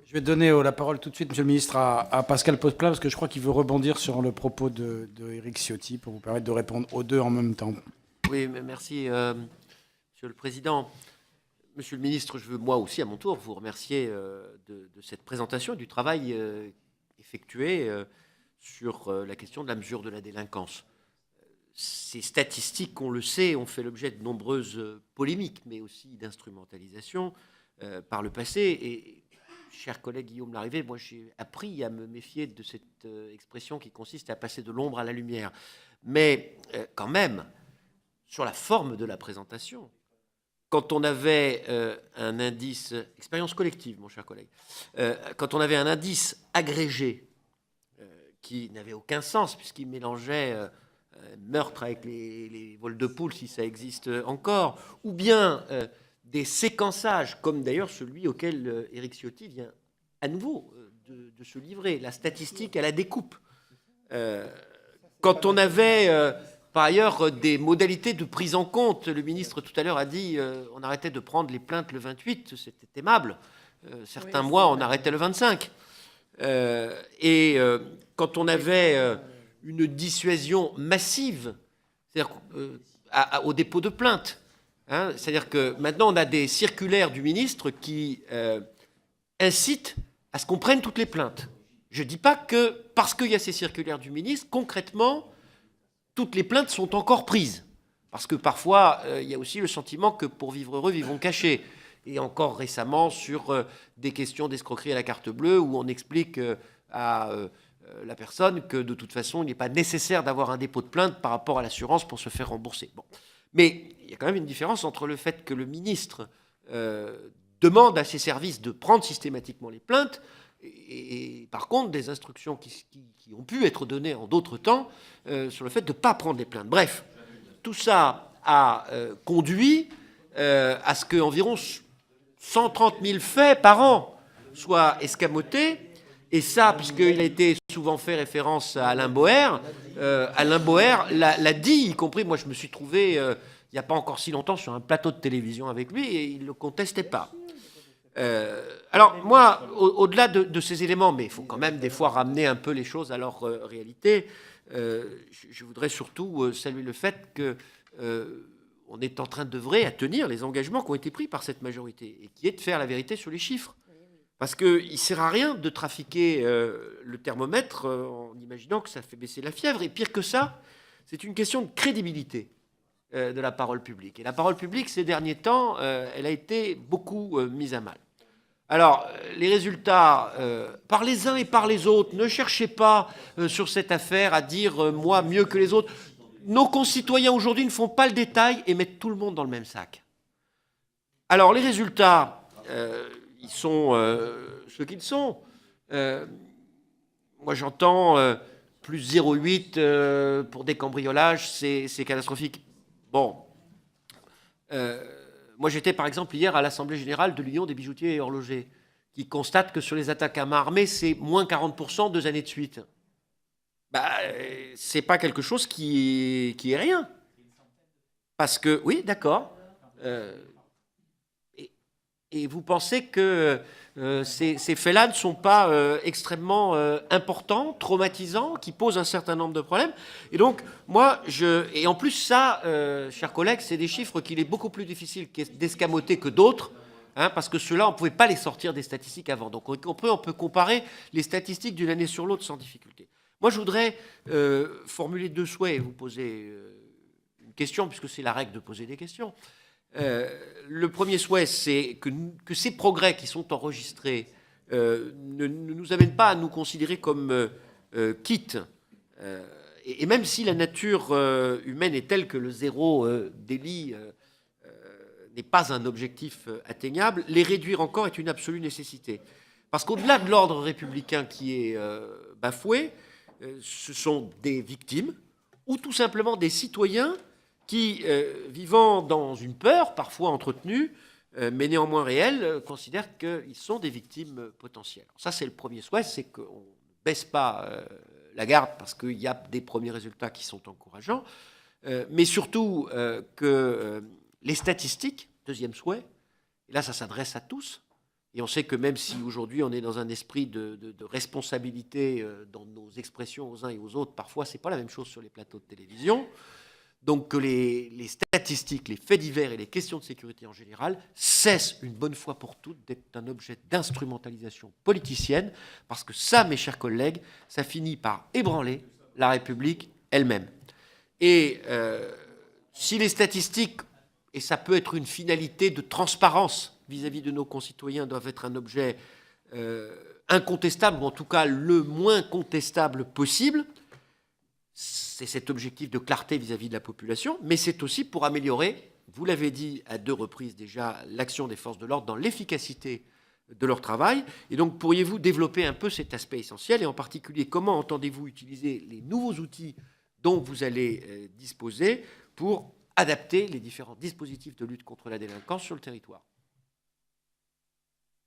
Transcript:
Je vais donner la parole tout de suite, Monsieur le Ministre, à Pascal Potvin, parce que je crois qu'il veut rebondir sur le propos de Éric Ciotti pour vous permettre de répondre aux deux en même temps. Oui, mais merci, Monsieur le Président. Monsieur le Ministre, je veux moi aussi à mon tour vous remercier de cette présentation, du travail effectué sur la question de la mesure de la délinquance. Ces statistiques, on le sait, ont fait l'objet de nombreuses polémiques, mais aussi d'instrumentalisation par le passé. Et, cher collègue Guillaume Larrivé, moi j'ai appris à me méfier de cette expression qui consiste à passer de l'ombre à la lumière. Mais quand même, sur la forme de la présentation, quand on avait un indice, expérience collective, mon cher collègue, quand on avait un indice agrégé qui n'avait aucun sens, puisqu'il mélangeait meurtre avec les vols de poules, si ça existe encore, ou bien des séquençages, comme d'ailleurs celui auquel Éric Ciotti vient à nouveau de se livrer, la statistique à la découpe. Quand on avait par ailleurs des modalités de prise en compte, le ministre tout à l'heure a dit on arrêtait de prendre les plaintes le 28, c'était aimable. Certains mois, on arrêtait le 25. Quand on avait une dissuasion massive, c'est-à-dire au dépôt de plainte, hein, c'est-à-dire que maintenant on a des circulaires du ministre qui incitent à ce qu'on prenne toutes les plaintes. Je ne dis pas que parce qu'il y a ces circulaires du ministre, concrètement, toutes les plaintes sont encore prises. Parce que parfois, il y a aussi le sentiment que pour vivre heureux, vivons cachés. Et encore récemment, sur des questions d'escroquerie à la carte bleue, où on explique à la personne que de toute façon, il n'est pas nécessaire d'avoir un dépôt de plainte par rapport à l'assurance pour se faire rembourser. Bon. Mais il y a quand même une différence entre le fait que le ministre demande à ses services de prendre systématiquement les plaintes et par contre des instructions qui ont pu être données en d'autres temps sur le fait de ne pas prendre les plaintes. Bref, tout ça a conduit à ce qu'environ 130 000 faits par an soient escamotés. Et ça, puisqu'il a été souvent fait référence à Alain Boer l'a dit, y compris, moi je me suis trouvé il n'y a pas encore si longtemps sur un plateau de télévision avec lui et il ne le contestait pas. Alors moi, au-delà de ces éléments, mais il faut quand même des fois ramener un peu les choses à leur réalité, je voudrais surtout saluer le fait qu'on est en train d'œuvrer à tenir les engagements qui ont été pris par cette majorité et qui est de faire la vérité sur les chiffres. Parce qu'il ne sert à rien de trafiquer le thermomètre en imaginant que ça fait baisser la fièvre. Et pire que ça, c'est une question de crédibilité de la parole publique. Et la parole publique, ces derniers temps, elle a été beaucoup mise à mal. Alors, les résultats, par les uns et par les autres, ne cherchez pas sur cette affaire à dire moi mieux que les autres. Nos concitoyens aujourd'hui ne font pas le détail et mettent tout le monde dans le même sac. Alors, les résultats, ils sont ce qu'ils sont. Moi, j'entends plus 0,8 pour des cambriolages, c'est catastrophique. Bon. Moi, j'étais par exemple hier à l'Assemblée générale de l'Union des bijoutiers et horlogers, qui constate que sur les attaques à main armée, c'est moins 40% 2 années de suite. Bah, c'est pas quelque chose qui est rien. Parce que, oui, d'accord. Et vous pensez que ces faits-là ne sont pas extrêmement importants, traumatisants, qui posent un certain nombre de problèmes. Et donc, moi, et en plus, ça, chers collègues, c'est des chiffres qu'il est beaucoup plus difficile d'escamoter que d'autres, hein, parce que ceux-là, on ne pouvait pas les sortir des statistiques avant. Donc, on peut comparer les statistiques d'une année sur l'autre sans difficulté. Moi, je voudrais formuler 2 souhaits et vous poser une question, puisque c'est la règle de poser des questions. Le premier souhait, c'est que ces progrès qui sont enregistrés ne nous amènent pas à nous considérer comme quittes. Et même si la nature humaine est telle que le zéro délit n'est pas un objectif atteignable, les réduire encore est une absolue nécessité. Parce qu'au-delà de l'ordre républicain qui est bafoué, ce sont des victimes ou tout simplement des citoyens qui, vivant dans une peur parfois entretenue, mais néanmoins réelle, considèrent qu'ils sont des victimes potentielles. Alors ça, c'est le premier souhait, c'est qu'on ne baisse pas la garde parce qu'il y a des premiers résultats qui sont encourageants, mais surtout que les statistiques, deuxième souhait, et là ça s'adresse à tous, Et on sait que même si aujourd'hui on est dans un esprit de responsabilité dans nos expressions aux uns et aux autres, parfois c'est pas la même chose sur les plateaux de télévision. Donc que les statistiques, les faits divers et les questions de sécurité en général cessent une bonne fois pour toutes d'être un objet d'instrumentalisation politicienne, parce que ça, mes chers collègues, ça finit par ébranler la République elle-même. Et si les statistiques, et ça peut être une finalité de transparence vis-à-vis de nos concitoyens, doivent être un objet incontestable, ou en tout cas le moins contestable possible, c'est cet objectif de clarté vis-à-vis de la population, mais c'est aussi pour améliorer, vous l'avez dit à 2 reprises déjà, l'action des forces de l'ordre dans l'efficacité de leur travail. Et donc, pourriez-vous développer un peu cet aspect essentiel, et en particulier, comment entendez-vous utiliser les nouveaux outils dont vous allez disposer pour adapter les différents dispositifs de lutte contre la délinquance sur le territoire ?